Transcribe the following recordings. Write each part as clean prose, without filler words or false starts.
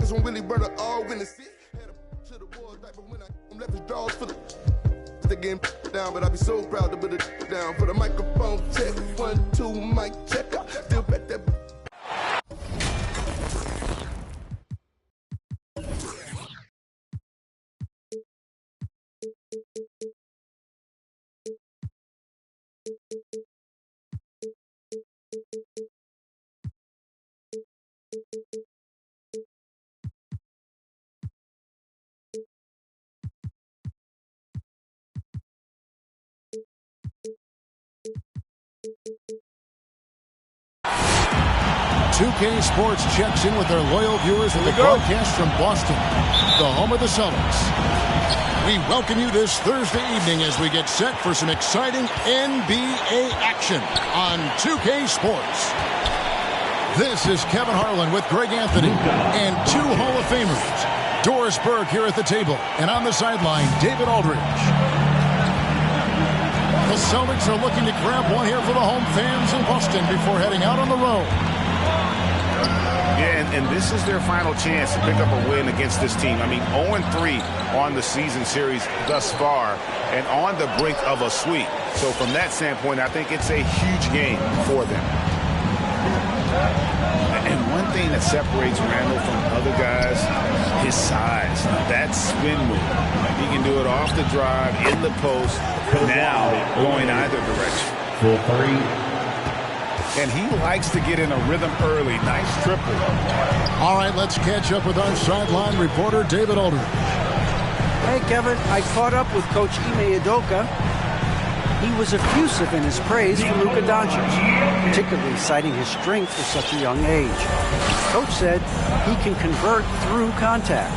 niggas on Willie Brother all in the city. Had a to the wall, but when I left his drawers for the they getting down, but I be so proud to put it down for the microphone check. 1, 2, mic check. Still bet that. .2K Sports checks in with their loyal viewers with the broadcast from Boston, the home of the Celtics. We welcome you this Thursday evening as we get set for some exciting NBA action on 2K Sports. This is Kevin Harlan with Greg Anthony and two Hall of Famers. Doris Burke here at the table, and on the sideline, David Aldridge. The Celtics are looking to grab one here for the home fans in Boston before heading out on the road. Yeah, and this is their final chance to pick up a win against this team. I mean, 0-3 on the season series thus far and on the brink of a sweep. So from that standpoint, I think it's a huge game for them. And one thing that separates Randall from other guys, his size. That spin move. He can do it off the drive, in the post, now going either direction. Full three. And he likes to get in a rhythm early. Nice triple. All right, let's catch up with our sideline reporter, David Aldridge. Hey, Kevin, I caught up with Coach Ime Udoka. He was effusive in his praise for Luka Doncic, particularly citing his strength at such a young age. Coach said he can convert through contact.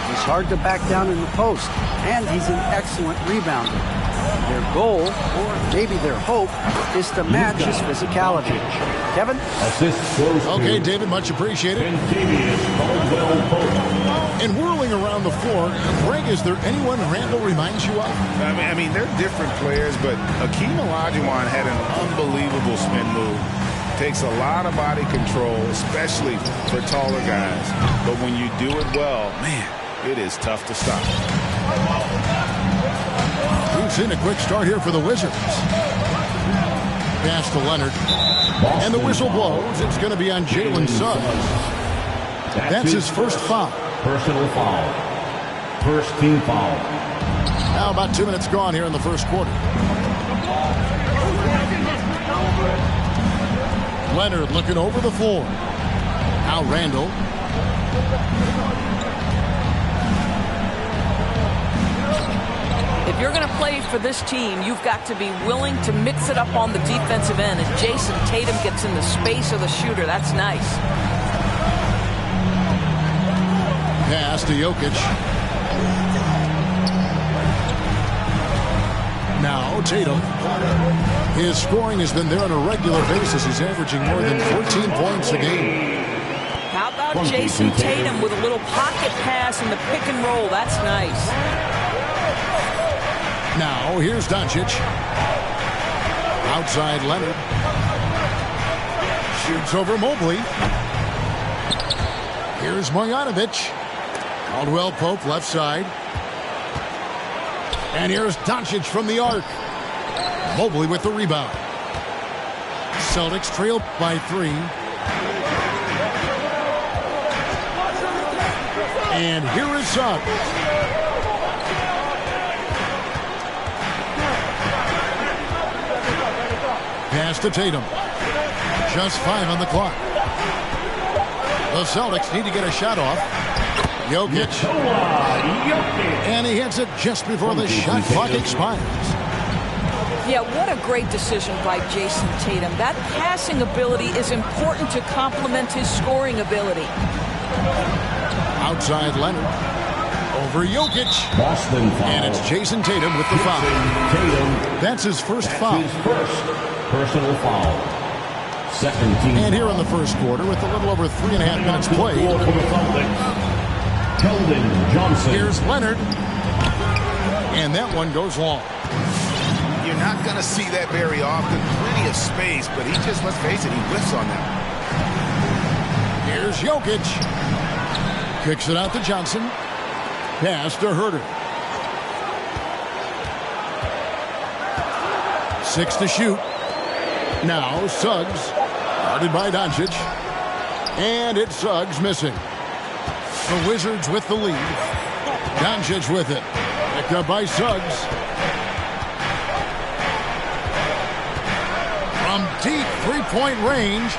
He's hard to back down in the post, and he's an excellent rebounder. Their goal, or maybe their hope, is to match his physicality. Kevin? Okay, David, much appreciated. And whirling around the floor, Greg, is there anyone Randall reminds you of? I mean, they're different players, but Hakeem Olajuwon had an unbelievable spin move. Takes a lot of body control, especially for taller guys. But when you do it well, man, it is tough to stop. We've seen a quick start here for the Wizards. Pass to Leonard. And the whistle blows. It's going to be on Jalen Suggs. That's his first foul. Personal foul. First team foul. Now about 2 minutes gone here in the first quarter. Leonard looking over the floor. Now Randall. If you're going to play for this team, you've got to be willing to mix it up on the defensive end. And Jason Tatum gets in the space of the shooter. That's nice. Pass to Jokic. Now Tatum. His scoring has been there on a regular basis. He's averaging more than 14 points a game. How about Jason Tatum with a little pocket pass in the pick and roll? That's nice. Now, here's Doncic. Outside Leonard. Shoots over Mobley. Here's Marjanovic. Caldwell Pope left side. And here's Doncic from the arc. Mobley with the rebound. Celtics trail by 3. And here is Suggs. Pass to Tatum. Just 5 on the clock. The Celtics need to get a shot off. Jokic. And he hits it just before the shot clock expires. Yeah, what a great decision by Jason Tatum. That passing ability is important to complement his scoring ability. Outside Leonard. Over Jokic. Boston foul. And it's Jason Tatum with the foul. That's his first foul. His first personal foul. Second team. And here in the first quarter, with a little over 3.5 minutes played. Keldon Johnson. Here's Leonard. And that one goes long. You're not going to see that very often. Plenty of space, but he just, let's face it, he whiffs on that. Here's Jokic. Kicks it out to Johnson. Pass to Herter. 6 to shoot. Now Suggs. Guarded by Doncic. And it's Suggs missing. The Wizards with the lead. Doncic with it. Picked up by Suggs. From deep three-point range.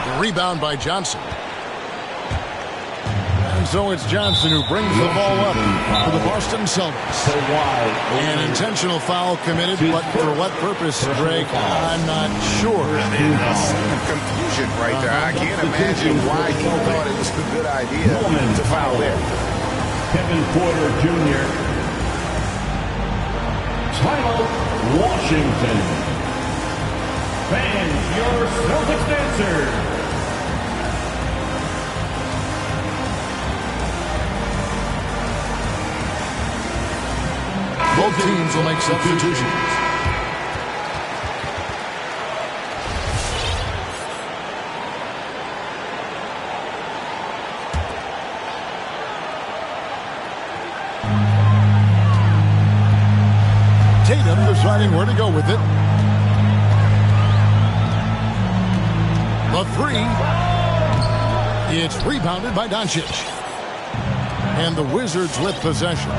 The rebound by Johnson. And so it's Johnson who brings the ball up for the Boston Celtics. An intentional foul committed, but for what purpose, Greg, I'm not sure. Confusion right there. I can't imagine why he thought it was a good idea to foul there. Kevin Porter Jr. Title, Washington. Fans, your Celtics answer. Both teams will make substitutions. Tatum deciding where to go with it. The three. It's rebounded by Doncic. And the Wizards with possession.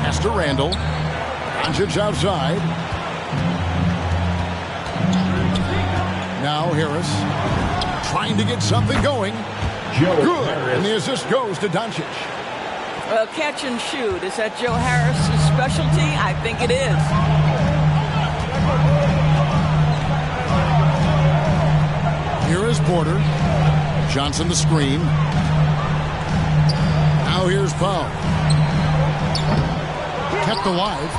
Pass to Randall. Doncic outside. Now Harris trying to get something going. Good. And the assist goes to Doncic. Well, catch and shoot. Is that Joe Harris's specialty? I think it is. Here is Porter. Johnson the screen. Now here's Powell. Kept alive.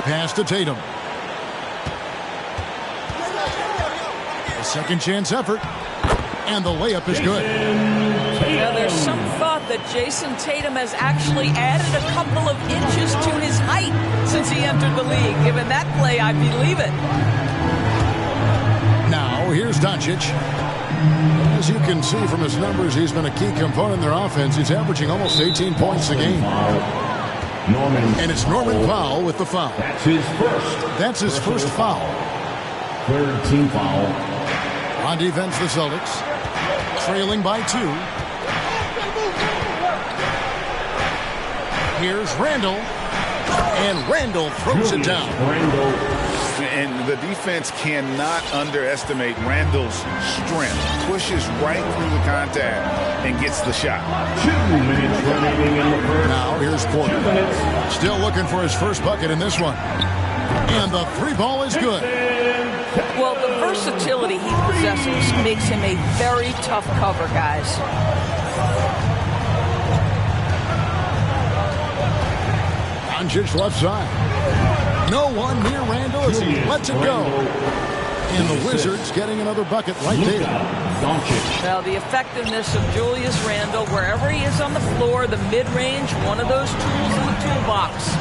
Pass to Tatum. A second chance effort. And the layup is good. Now there's some thought that Jason Tatum has actually added a couple of inches to his height since he entered the league. Given that play, I believe it. Now here's Doncic. As you can see from his numbers, he's been a key component in their offense. He's averaging almost 18 points a game. And it's Norman Powell with the foul. That's his first foul. Third team foul. On defense, the Celtics trailing by 2. Here's Randall. And Randall throws it down. And the defense cannot underestimate Randall's strength. Pushes right through the contact and gets the shot. 2 minutes remaining in the first. Now here's Porter. Still looking for his first bucket in this one. And the three ball is good. Well, the versatility he possesses makes him a very tough cover, guys. Doncic left side. No one near Randall as he lets it go. And the Wizards getting another bucket right there. Well, the effectiveness of Julius Randle, wherever he is on the floor, the mid-range, one of those tools in the toolbox.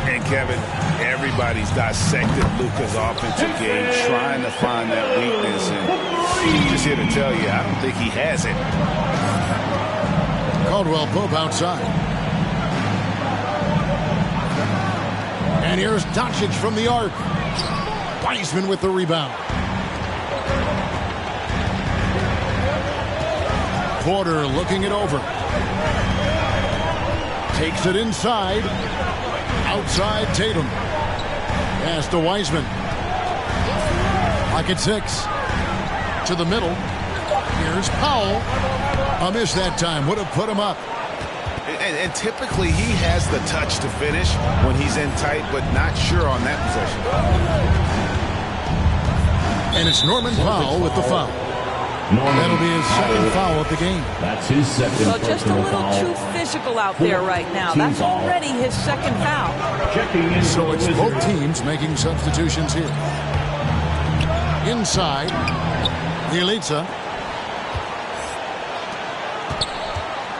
And Kevin, everybody's dissected Luka's offensive game, trying to find that weakness. And I'm just here to tell you, I don't think he has it. Caldwell Pope outside. And here's Doncic from the arc. Wiseman with the rebound. Porter looking it over. Takes it inside. Outside Tatum. Pass to Wiseman. Pocket 6. To the middle. Here's Powell. A miss that time. Would have put him up. And typically he has the touch to finish when he's in tight, but not sure on that possession. And it's Norman Powell with the foul. That'll be his second foul of the game. That's his second. So just a little too physical out there right now. That's already his second foul. So it's both teams making substitutions here. Inside, Bjelica.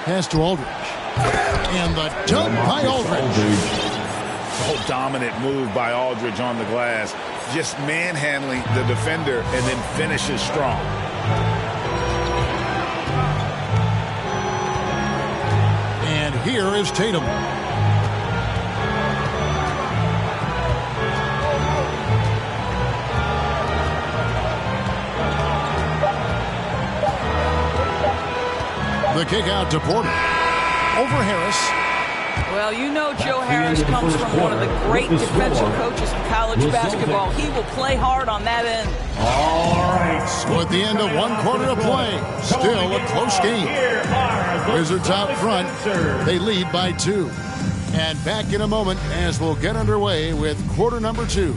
Pass to Aldridge. And the dunk by Aldridge. Oh, dominant move by Aldridge on the glass. Just manhandling the defender and then finishes strong. Here is Tatum. The kick out to Porter. Over Harris. Well, you know Joe Harris comes from one of the great defensive coaches in college basketball. He will play hard on that end. All right. So at the end of 1 quarter of play, still a close game. Wizards out front. They lead by 2. And back in a moment as we'll get underway with quarter number 2.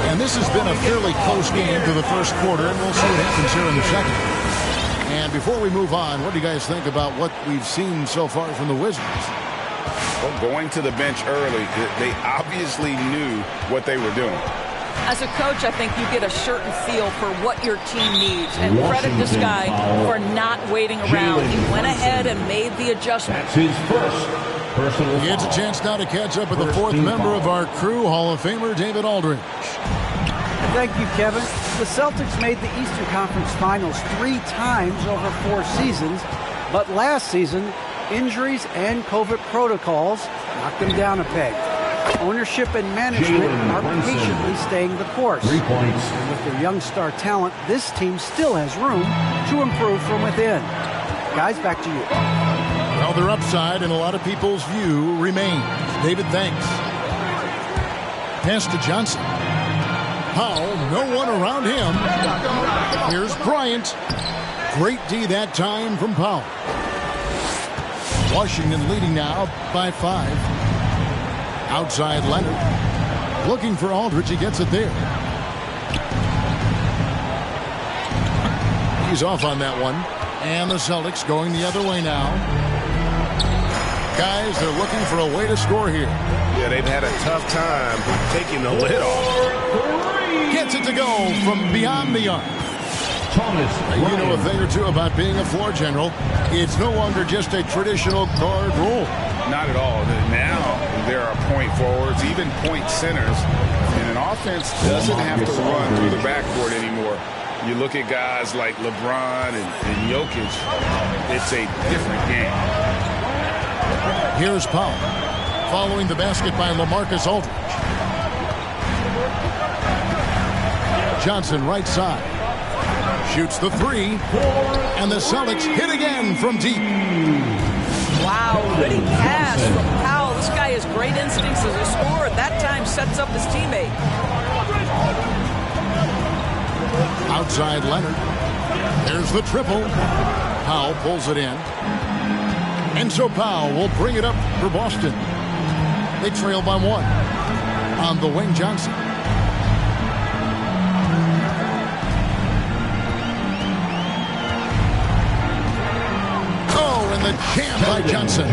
And this has been a fairly close game to the first quarter, and we'll see what happens here in the second. And before we move on, what do you guys think about what we've seen so far from the Wizards? Well, going to the bench early, they obviously knew what they were doing. As a coach, I think you get a certain feel for what your team needs. And credit this guy for not waiting around. He went ahead and made the adjustment. That's his first personal He gets a chance now to catch up with the fourth member of our crew, Hall of Famer David Aldridge. Thank you, Kevin. The Celtics made the Eastern Conference Finals 3 times over 4 seasons, but last season, injuries and COVID protocols knocked them down a peg. Ownership and management are patiently staying the course. 3 points. And with their young star talent, this team still has room to improve from within. Guys, back to you. Well, their upside in a lot of people's view remains. David, thanks. Pass to Johnson. Powell, no one around him. Here's Bryant. Great D that time from Powell. Washington leading now by 5. Outside Leonard. Looking for Aldridge. He gets it there. He's off on that one. And the Celtics going the other way now. Guys, they're looking for a way to score here. Yeah, they've had a tough time taking the lid off. Gets it to go from beyond the arc. You know a thing or two about being a floor general. It's no longer just a traditional guard role. Not at all. Now there are point forwards, even point centers, and an offense doesn't have to run through the backcourt anymore. You look at guys like LeBron and Jokic, it's a different game. Here's Powell, following the basket by LaMarcus Aldridge. Johnson right side. Shoots the 3. And the Celtics hit again from deep. Wow, pretty pass from Powell. This guy has great instincts as a scorer. That time sets up his teammate. Outside Leonard. There's the triple. Powell pulls it in. And so Powell will bring it up for Boston. They trail by 1. On the wing, Johnson. The jam by Johnson.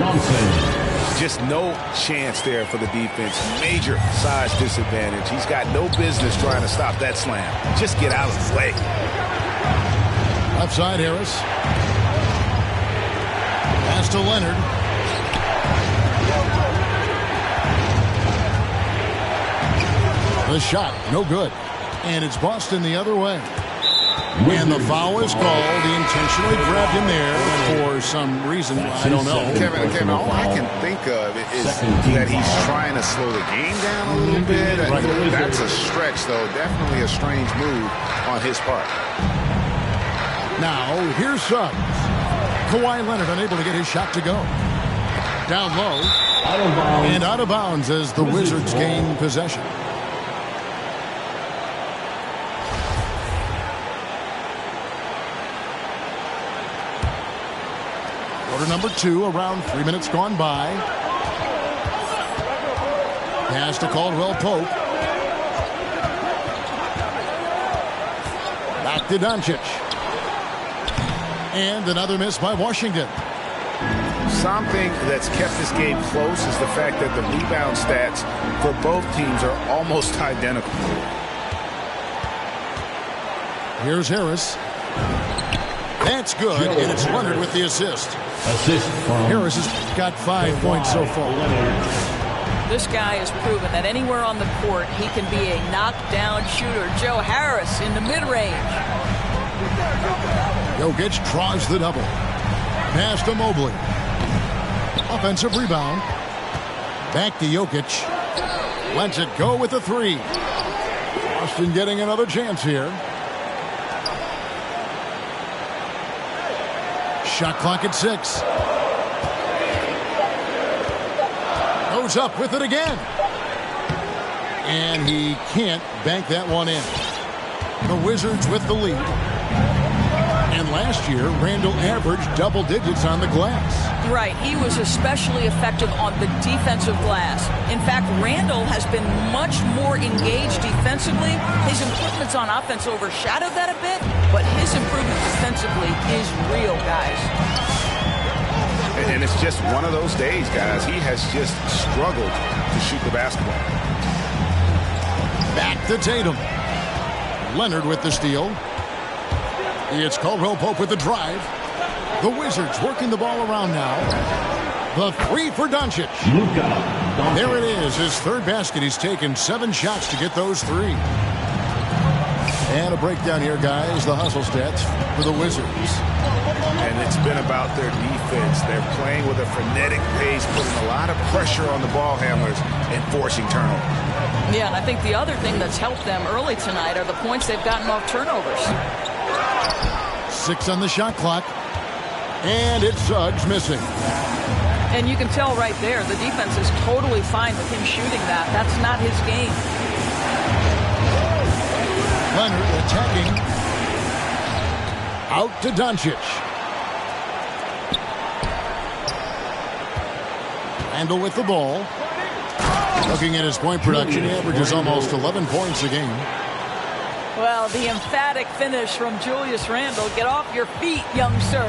Just no chance there for the defense. Major size disadvantage. He's got no business trying to stop that slam. Just get out of the way. Left side, Harris. Pass to Leonard. The shot, no good. And it's Boston the other way. And the foul is called. He intentionally grabbed him there for some reason. I don't know. Kevin, all I can think of is that he's trying to slow the game down a little bit. Right. That's a stretch, though. Definitely a strange move on his part. Now, here's Suggs. Kawhi Leonard unable to get his shot to go. Down low. And out of bounds as the Wizards gain possession. Number 2, around 3 minutes gone by. Pass to Caldwell Pope. Back to Doncic. And another miss by Washington. Something that's kept this game close is the fact that the rebound stats for both teams are almost identical. Here's Harris. That's good, and it's Leonard with the assist. Assist from Harris has got 5 points so far. This guy has proven that anywhere on the court, he can be a knockdown shooter. Joe Harris in the mid-range. Jokic draws the double. Pass to Mobley. Offensive rebound. Back to Jokic. Lets it go with the three. Boston getting another chance here. Shot clock at 6. Goes up with it again. And he can't bank that one in. The Wizards with the lead. And last year, Randall averaged double digits on the glass. Right. He was especially effective on the defensive glass. In fact, Randall has been much more engaged defensively. His improvements on offense overshadowed that a bit, but his improvement defensively is real, guys. And it's just one of those days, guys. He has just struggled to shoot the basketball. Back to Tatum. Leonard with the steal. It's Caldwell Pope with the drive. The Wizards working the ball around now. The three for Doncic. There it is, his third basket. He's taken 7 shots to get those 3. And a breakdown here, guys. The hustle stats for the Wizards. And it's been about their defense. They're playing with a frenetic pace, putting a lot of pressure on the ball handlers and forcing turnovers. Yeah, and I think the other thing that's helped them early tonight are the points they've gotten off turnovers. 6 on the shot clock. And it's Suggs missing. And you can tell right there, the defense is totally fine with him shooting that. That's not his game. Leonard attacking. Out to Doncic. Randall with the ball. Looking at his point production, he averages almost 11 points a game. Well, the emphatic finish from Julius Randle. Get off your feet, young sir.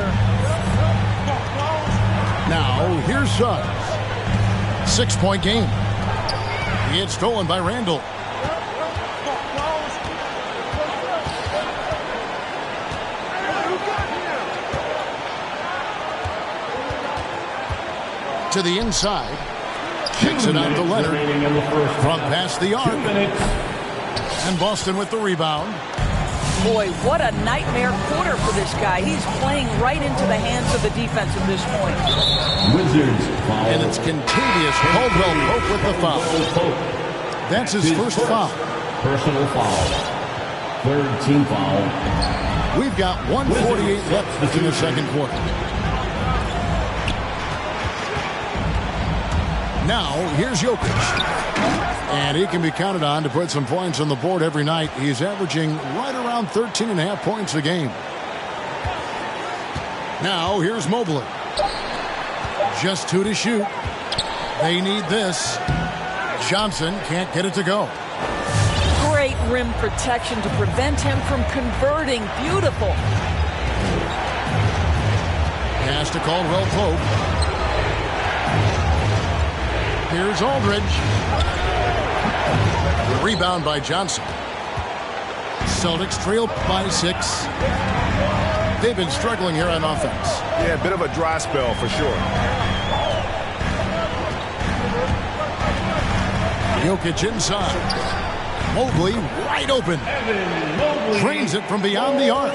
Now, here's Suggs. 6-point game. He gets stolen by Randall. To the inside. Kicks it out to Leonard. Front past the arc. And Boston with the rebound. Boy, what a nightmare quarter for this guy. He's playing right into the hands of the defense at this point. Wizards foul. And it's contagious. Caldwell Pope with the foul. That's his first foul. Personal foul. Third team foul. We've got 1:48 left in the second quarter. Now, here's Jokic. And he can be counted on to put some points on the board every night. He's averaging right around 13.5 points a game. Now, here's Mobley. Just 2 to shoot. They need this. Johnson can't get it to go. Great rim protection to prevent him from converting. Beautiful. Pass to Caldwell Pope. Here's Aldridge. Rebound by Johnson. Celtics trail by 6. They've been struggling here on offense. Yeah, a bit of a dry spell for sure. Jokic inside. Mobley wide open. Drains it from beyond the arc.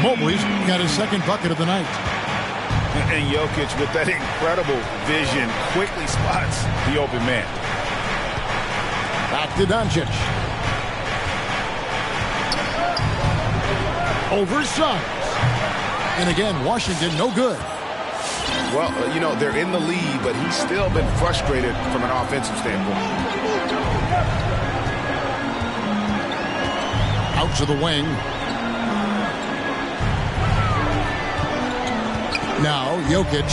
Mobley's got his second bucket of the night. And Jokic, with that incredible vision, quickly spots the open man. Back to Doncic. Over Suggs. And again, Washington no good. Well, you know, they're in the lead, but he's still been frustrated from an offensive standpoint. Out to the wing. Now, Jokic.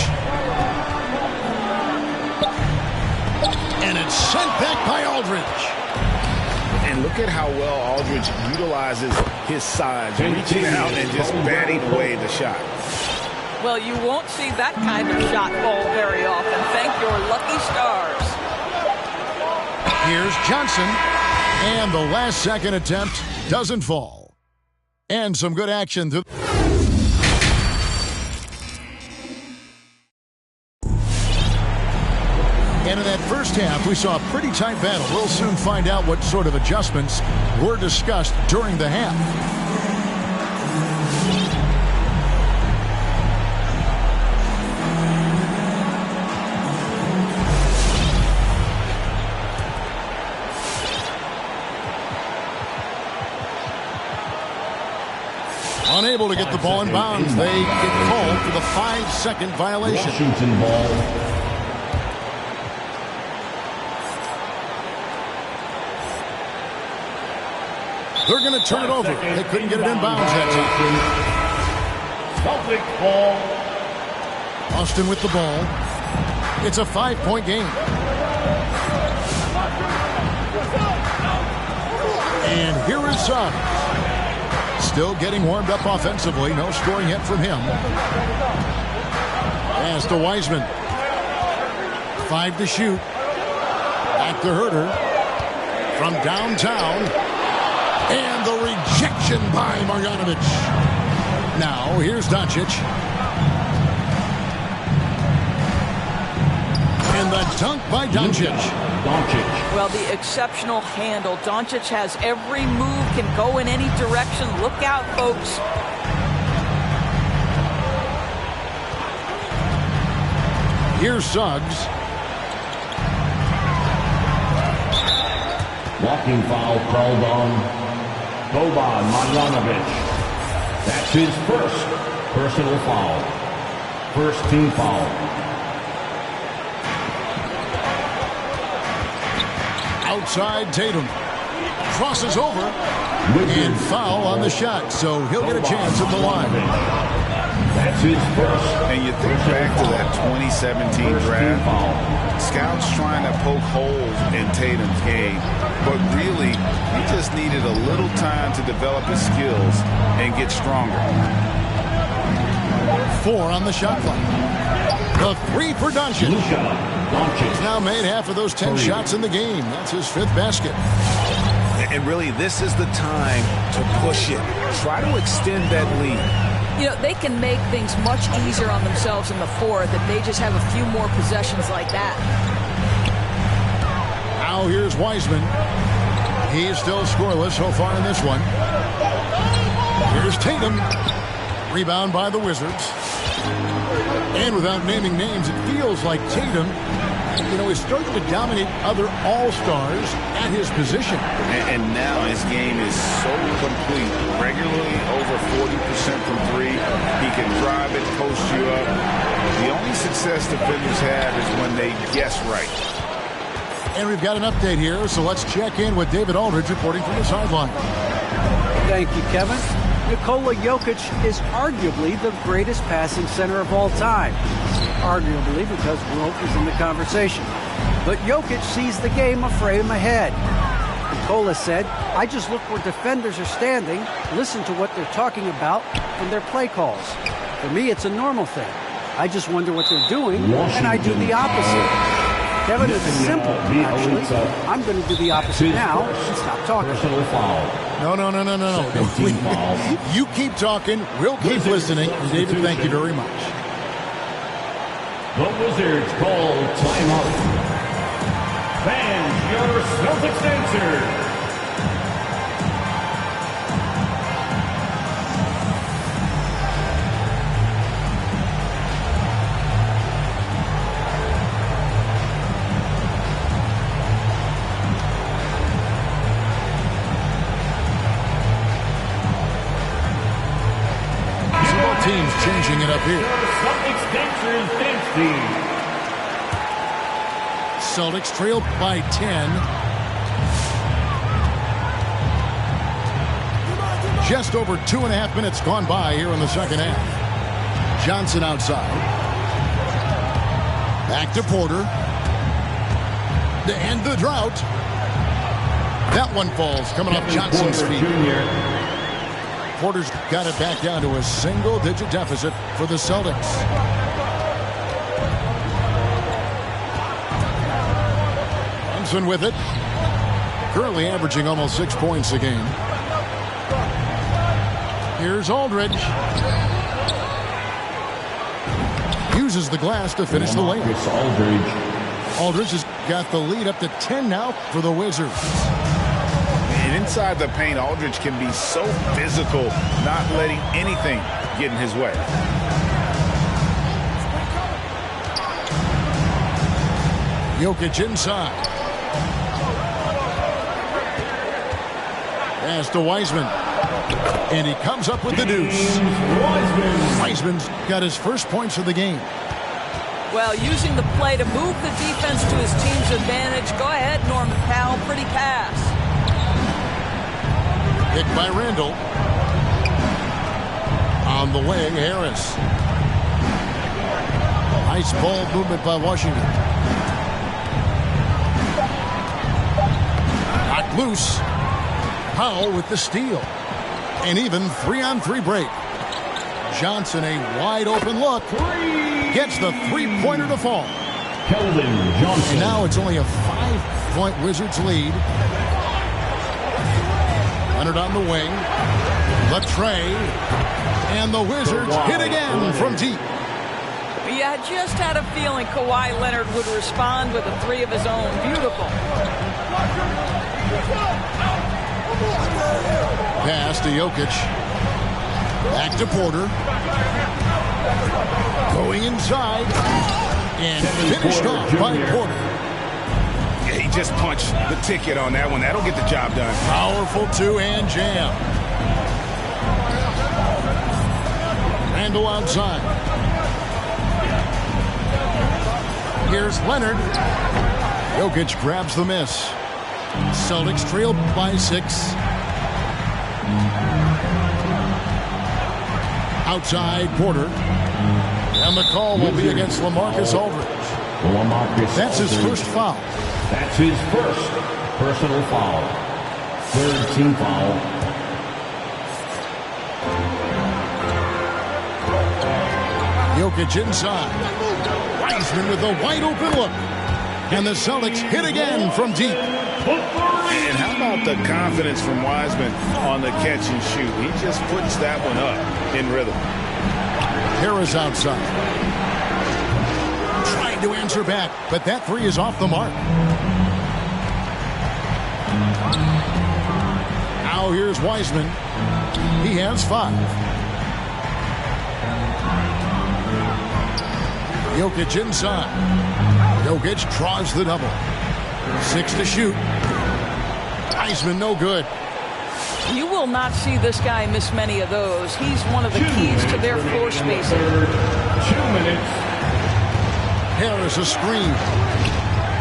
And it's sent back by Aldridge. And look at how well Aldridge utilizes his size, reaching out and just batting away the shot. Well, you won't see that kind of shot fall very often. Thank your lucky stars. Here's Johnson. And the last second attempt doesn't fall. And some good action through. And in that first half, we saw a pretty tight battle. We'll soon find out what sort of adjustments were discussed during the half. Unable to get the ball in bounds. They get called for the 5-second violation. Washington ball. They're going to turn it over. They couldn't get it in bounds that time. Celtic ball. Austin with the ball. It's a 5-point game. And here is Suggs. Still getting warmed up offensively. No scoring yet from him. Pass to Wiseman. 5 to shoot. Back to Herter. From downtown. And the rejection by Marjanovic. Now, here's Doncic. And the dunk by Doncic. Well, the exceptional handle. Doncic has every move, can go in any direction. Look out, folks. Here's Suggs. Walking foul called on Boban Marjanovic. That's his first personal foul. First team foul. Outside Tatum. Crosses over. And foul on the shot. So he'll get a chance at the line. That's his first. And you think back to that 2017 draft. Scouts trying to poke holes in Tatum's game. But really, he just needed a little time to develop his skills and get stronger. 4 on the shot clock. The 3 for Doncic. He's now made half of those 10 shots in the game. That's his 5th basket. And really, this is the time to push it. Try to extend that lead. You know, they can make things much easier on themselves in the 4th if they just have a few more possessions like that. Now here's Wiseman. He's still scoreless so far in this one. Here's Tatum. Rebound by the Wizards. And without naming names, it feels like Tatum, is starting to dominate other all-stars at his position. And now his game is so complete. Regularly over 40% from 3. He can drive it, post you up. The only success defenders have is when they guess right. And we've got an update here, so let's check in with David Aldridge reporting from the sideline. Thank you, Kevin. Nikola Jokic is arguably the greatest passing center of all time. Arguably because Wilt is in the conversation. But Jokic sees the game a frame ahead. Nikola said, I just look where defenders are standing, listen to what they're talking about from their play calls. For me, it's a normal thing. I just wonder what they're doing, and I do the opposite. Kevin, it's simple, actually. I'm going to do the opposite now and stop talking. No. You keep talking. We'll keep listening. David, thank you very much. The Wizards call timeout. Fans, your Celtics answer. Teams changing it up here. Celtics trailed by 10. Just over 2.5 minutes gone by here in the second half. Johnson outside. Back to Porter. To end the drought. That one falls coming off Johnson's feet. Porter's got it back down to a single-digit deficit for the Celtics. Johnson with it. Currently averaging almost 6 points a game. Here's Aldridge. Uses the glass to finish the layup. Aldridge has got the lead up to 10 now for the Wizards. And inside the paint, Aldridge can be so physical, not letting anything get in his way. Jokic inside. Pass to Wiseman. And he comes up with the deuce. Wiseman's got his first points of the game. Well, using the play to move the defense to his team's advantage. Go ahead, Norman Powell. Pretty pass. Picked by Randall. On the wing, Harris. Nice ball movement by Washington. Knocked loose. Powell with the steal. An even 3-on-3 break. Johnson, a wide open look. Gets the three-pointer to fall. Keldon Johnson. And now it's only a 5-point Wizards lead. Leonard on the wing. The tray. And the Wizards hit again from deep. Yeah, I just had a feeling Kawhi Leonard would respond with a three of his own. Beautiful. Pass to Jokic. Back to Porter. Going inside. And finished off by Porter. Yeah, he just punched the ticket on that one. That'll get the job done. Powerful two-hand jam. Randall outside. Here's Leonard. Jokic grabs the miss. Celtics trail by 6. Outside Porter. And the call will be against LaMarcus Aldridge. That's his first foul. That's his first personal foul. Third team foul. Jokic inside. Wiseman with a wide open look. And the Celtics hit again from deep. And how about the confidence from Wiseman on the catch and shoot? He just puts that one up in rhythm. Harris outside. Trying to answer back, but that three is off the mark. Now here's Wiseman. He has 5. Jokic inside. Jokic draws the double. 6 to shoot. Wiseman no good. You will not see this guy miss many of those. He's one of the keys to their floor spacing. 2 minutes. Harris a screen.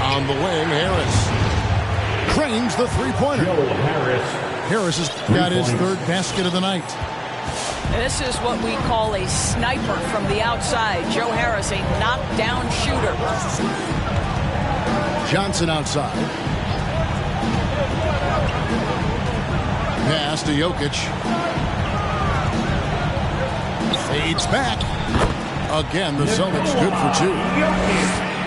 On the wing, Harris. Drains the three-pointer. Harris has got his third basket of the night. This is what we call a sniper from the outside. Joe Harris, a knockdown shooter. Johnson outside. Pass to Jokic. Fades back. Again, the Celtics good for 2.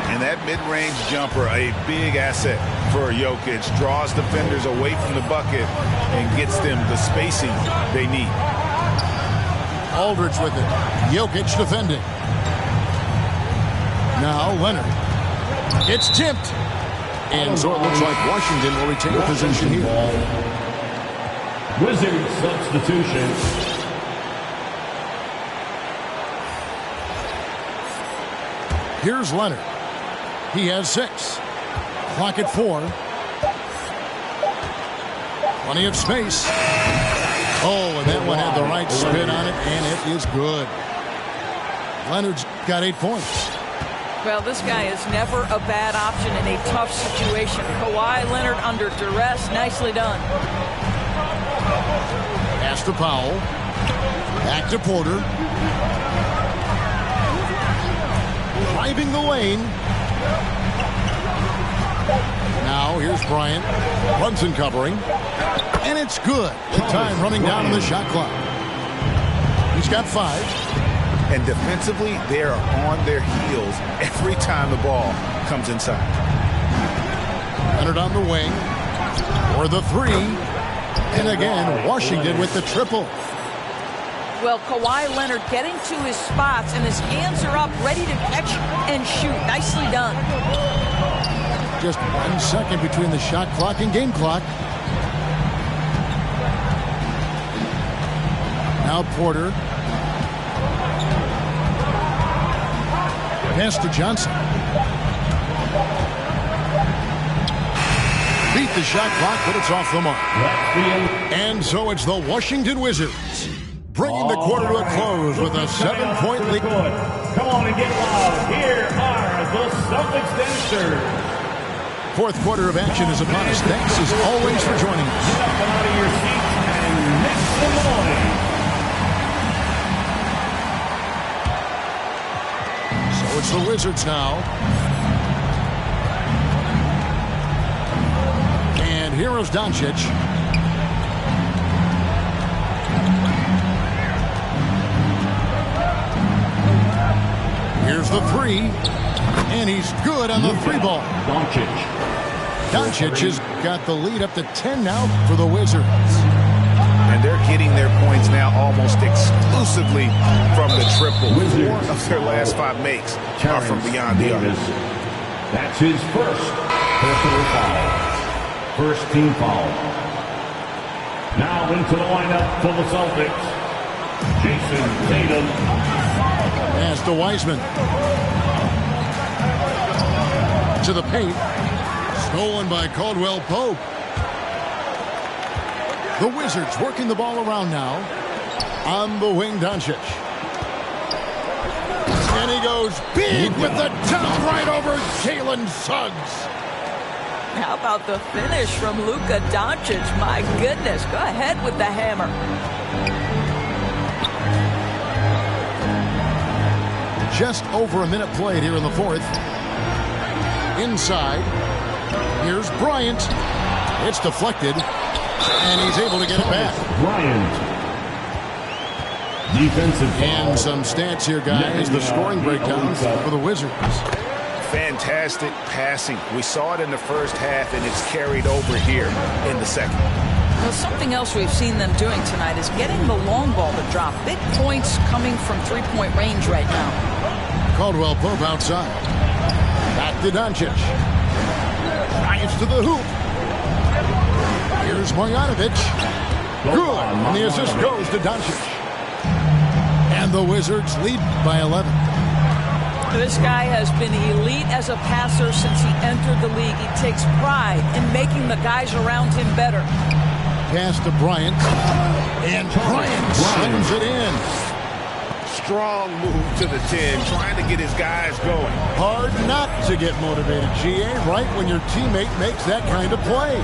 And that mid-range jumper, a big asset for Jokic. Draws defenders away from the bucket and gets them the spacing they need. Aldridge with it. Jokic defending. Now Leonard. It's tipped. And so it looks like Washington will retain a position here. Wizards substitution. Here's Leonard. He has 6. Clock at 4. Plenty of space. Oh, and that one had the right spin on it, and it is good. Leonard's got 8 points. Well, this guy is never a bad option in a tough situation. Kawhi Leonard under duress. Nicely done. Pass to Powell. Back to Porter. Driving the lane. Now here's Bryant. Brunson covering. And it's good. The time running down on the shot clock. He's got 5. And defensively, they are on their heels every time the ball comes inside. Leonard on the wing. For the 3. And again, Washington with the triple. Well, Kawhi Leonard getting to his spots, and his hands are up, ready to catch and shoot. Nicely done. Just 1 second between the shot clock and game clock. Now Porter. Pass to Johnson. Beat the shot clock, but it's off the mark. And so it's the Washington Wizards bringing the quarter to a close with a 7-point lead. Come on and get loud. Here are the Celtics dancers. Fourth quarter of action is upon us. Thanks as always for joining us. Get up and out of your seats and make some noise. So it's the Wizards now. And here is Doncic. Here's the three. And he's good on the three ball. Doncic has got the lead up to 10 now for the Wizards. And they're getting their points now almost exclusively from the triple. Wizards. 4 of their last 5 makes are from beyond the arc. That's his first personal foul. First team foul. Now into the lineup for the Celtics, Jason Tatum. Pass to Wiseman. To the paint. Stolen by Caldwell Pope. The Wizards working the ball around now. On the wing, Doncic. And he goes big with the top right over Jalen Suggs. How about the finish from Luka Doncic? My goodness, go ahead with the hammer. Just over a minute played here in the fourth. Inside. Here's Bryant. It's deflected. And he's able to get it back. Bryant. Defensive foul. And some stats here, guys. The scoring breakdowns for the Wizards. Fantastic passing. We saw it in the first half, and it's carried over here in the second. Well, something else we've seen them doing tonight is getting the long ball to drop. Big points coming from three-point range right now. Caldwell Pope outside. Back to Doncic. Bryant to the hoop. Here's Marjanovic. Good. And the assist goes to Doncic. And the Wizards lead by 11. This guy has been elite as a passer since he entered the league. He takes pride in making the guys around him better. Pass to Bryant. And Bryant slams it in. Strong move to the 10, trying to get his guys going. Hard not to get motivated, GA, right when your teammate makes that kind of play.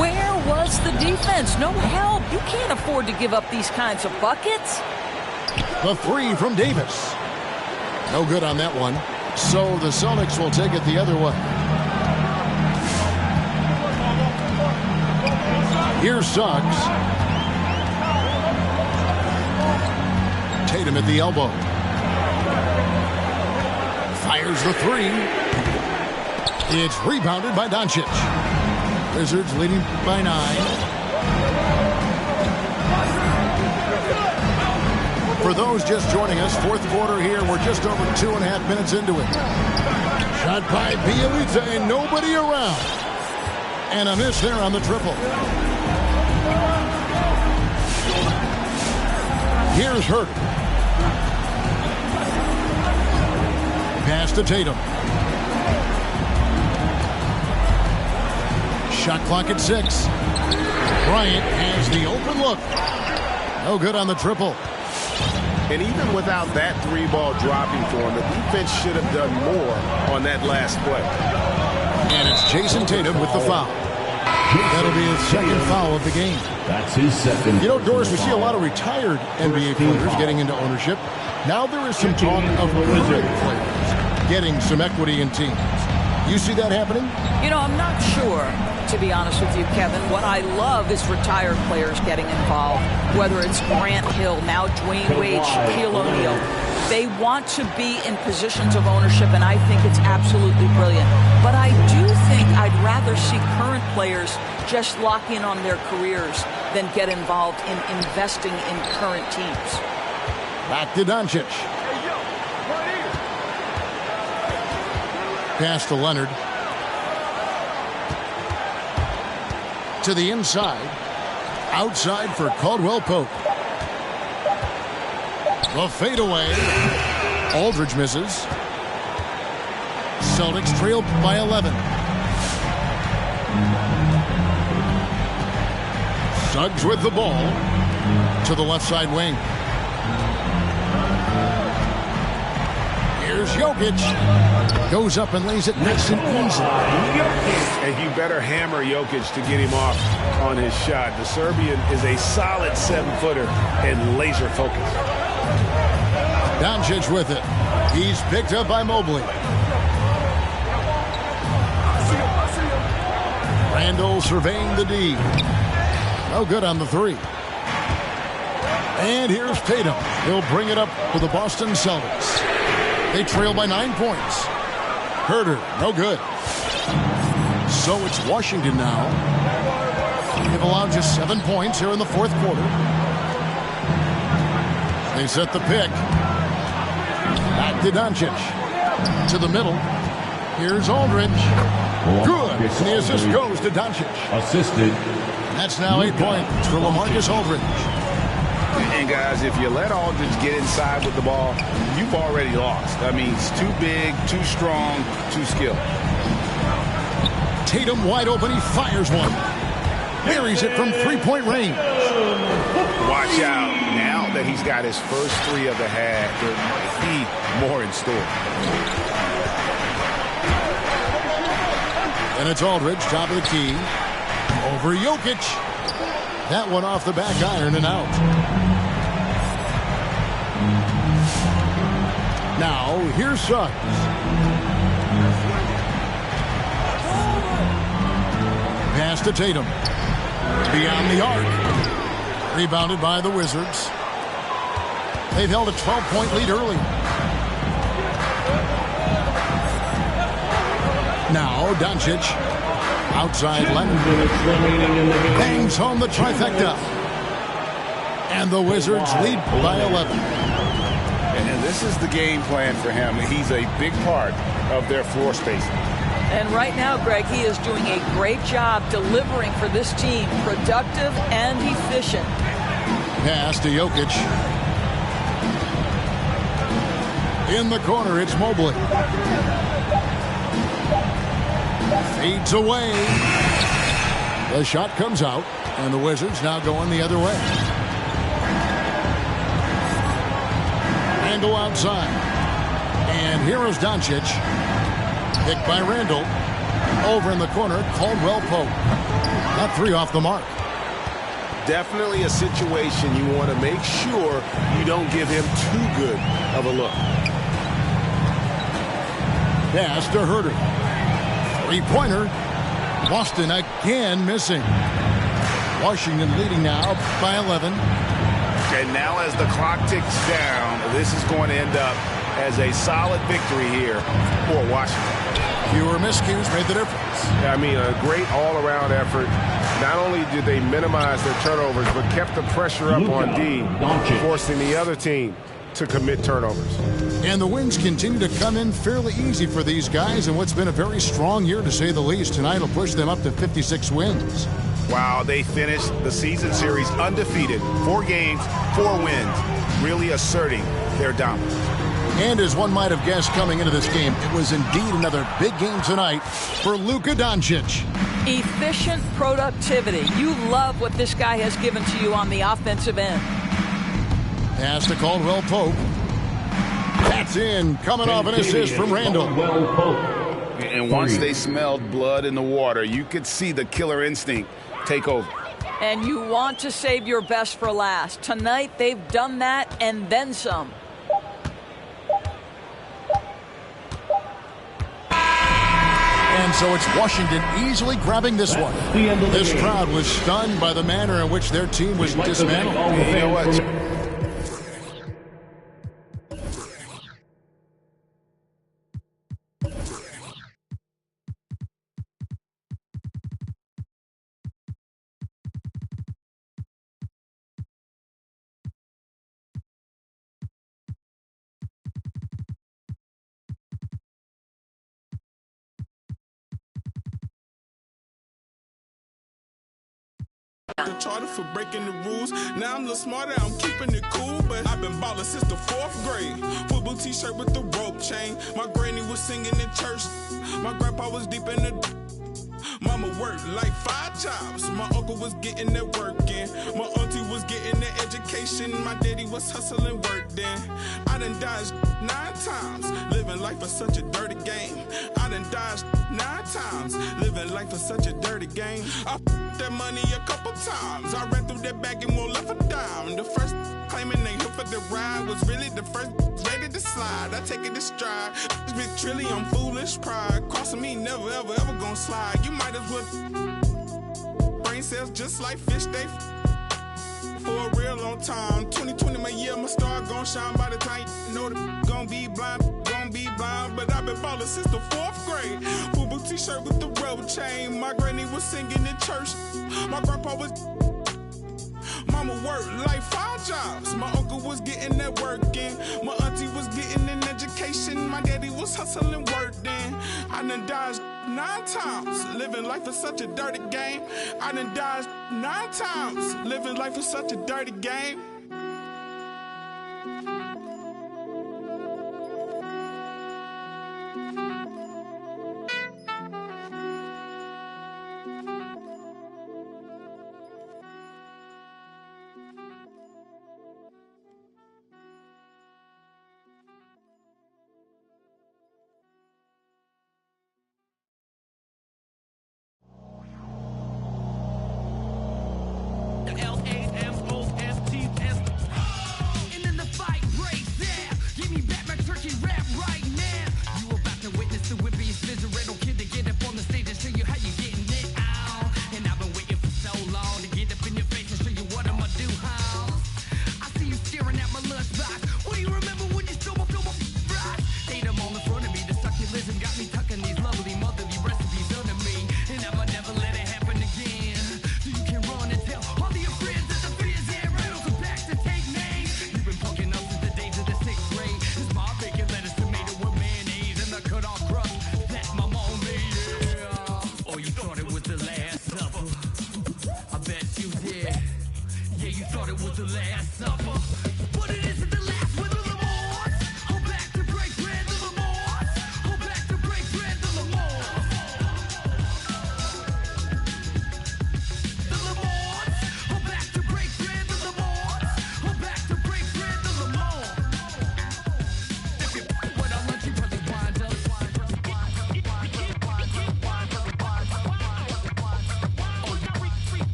Where was the defense? No help. You can't afford to give up these kinds of buckets. The three from Davis. No good on that one. So the Celtics will take it the other way. Here's Suggs. Tatum at the elbow. Fires the three. It's rebounded by Doncic. Wizards leading by 9. For those just joining us, fourth quarter here. We're just over 2.5 minutes into it. Shot by Bielitsa and nobody around. And a miss there on the triple. Here's Hurt. Pass to Tatum. Shot clock at 6. Bryant has the open look. No good on the triple. And even without that 3-ball dropping for him, the defense should have done more on that last play. And it's Jason Tatum with the foul. That'll be his second foul of the game. That's his second. You know, Doris, we see a lot of retired NBA players getting into ownership. Now there is some talk of current players getting some equity in teams. You see that happening? You know, I'm not sure, to be honest with you, Kevin. What I love is retired players getting involved, whether it's Grant Hill, now Dwayne Wade, Shaquille O'Neal. They want to be in positions of ownership, and I think it's absolutely brilliant. But I do think I'd rather see current players just lock in on their careers than get involved in investing in current teams. Back to Doncic. Pass to Leonard. to the inside. Outside for Caldwell Pope. The fadeaway. Aldridge misses. Celtics trail by 11. Suggs with the ball to the left side wing. Here's Jokic. Goes up and lays it nice and easy. And you better hammer Jokic to get him off on his shot. The Serbian is a solid 7-footer and laser focused. Doncic with it. He's picked up by Mobley. Randall surveying the D. No good on the three. And here's Tatum. He'll bring it up for the Boston Celtics. They trail by 9 points. Herter, no good. So it's Washington now. They've allowed just 7 points here in the fourth quarter. They set the pick. Back to Doncic. To the middle. Here's Aldridge. Good. And the assist goes to Doncic. Assisted. That's now 8 points for LaMarcus Aldridge. And guys, if you let Aldridge get inside with the ball, you've already lost. I mean, he's too big, too strong, too skilled. Tatum wide open. He fires one. Buries it from three-point range. Watch out. Now that he's got his first three of the half, there might be more in store. And it's Aldridge, top of the key. Over Jokic. That one off the back iron and out. Now, here's Suggs. Pass to Tatum. Beyond the arc. Rebounded by the Wizards. They've held a 12-point lead early. Now, Doncic. Outside Leonard. Bangs home the trifecta. And the Wizards lead by 11. And this is the game plan for him. He's a big part of their floor spacing. And right now, Greg, he is doing a great job delivering for this team. Productive and efficient. Pass to Jokic. In the corner, it's Mobley. Fades away. The shot comes out, and the Wizards now going the other way. Randall outside. And here is Doncic. Picked by Randall. Over in the corner, Caldwell Pope. That three off the mark. Definitely a situation you want to make sure you don't give him too good of a look. Pass to Herter. Three-pointer. Boston again missing. Washington leading now by 11. And now as the clock ticks down, this is going to end up as a solid victory here for Washington. Fewer miscues made the difference. I mean, a great all-around effort. Not only did they minimize their turnovers, but kept the pressure up on D, forcing the other team to commit turnovers. And the wins continue to come in fairly easy for these guys in what's been a very strong year, to say the least. Tonight will push them up to 56 wins. Wow, they finished the season series undefeated. 4 games, 4 wins, really asserting their dominance. And as one might have guessed coming into this game, it was indeed another big game tonight for Luka Doncic. Efficient productivity. You love what this guy has given to you on the offensive end. Pass to Caldwell Pope. That's in, coming off an assist from Randall. And once they smelled blood in the water, you could see the killer instinct take over. And you want to save your best for last. Tonight, they've done that and then some. And so it's Washington easily grabbing this one. This crowd was stunned by the manner in which their team was dismantled. You know what? The charter for breaking the rules. Now I'm a little smarter, I'm keeping it cool, but I've been ballin' since the 4th grade. Football t-shirt with the rope chain. My granny was singing in church. My grandpa was deep in the Mama worked like 5 jobs. My uncle was getting that work in. My auntie was getting that education. My daddy was hustling work then. I done dodged 9 times. Living life is such a dirty game. I done dodged 9 times. Living life is such a dirty game. I that money a couple times. I ran through that bag and won't left a dime. The first claiming they here for the ride was really the first ready to slide. I take it to stride. This big trilly on foolish pride. Crossing me never ever ever gonna slide. You might as well brain cells just like fish they for a real long time. 2020 my year, my star gon' shine by the time you know the gon' be blind. But I've been ballin' since the 4th grade. Football t-shirt with the rope chain. My granny was singing in church. My grandpa was Mama worked like 5 jobs. My uncle was getting that work in. My auntie was getting an education. My daddy was hustling work then. I done dodged 9 times. Living life is such a dirty game. I done dodged 9 times. Living life is such a dirty game.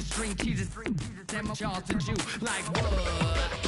String cheeses, damn jaws to Jew like what?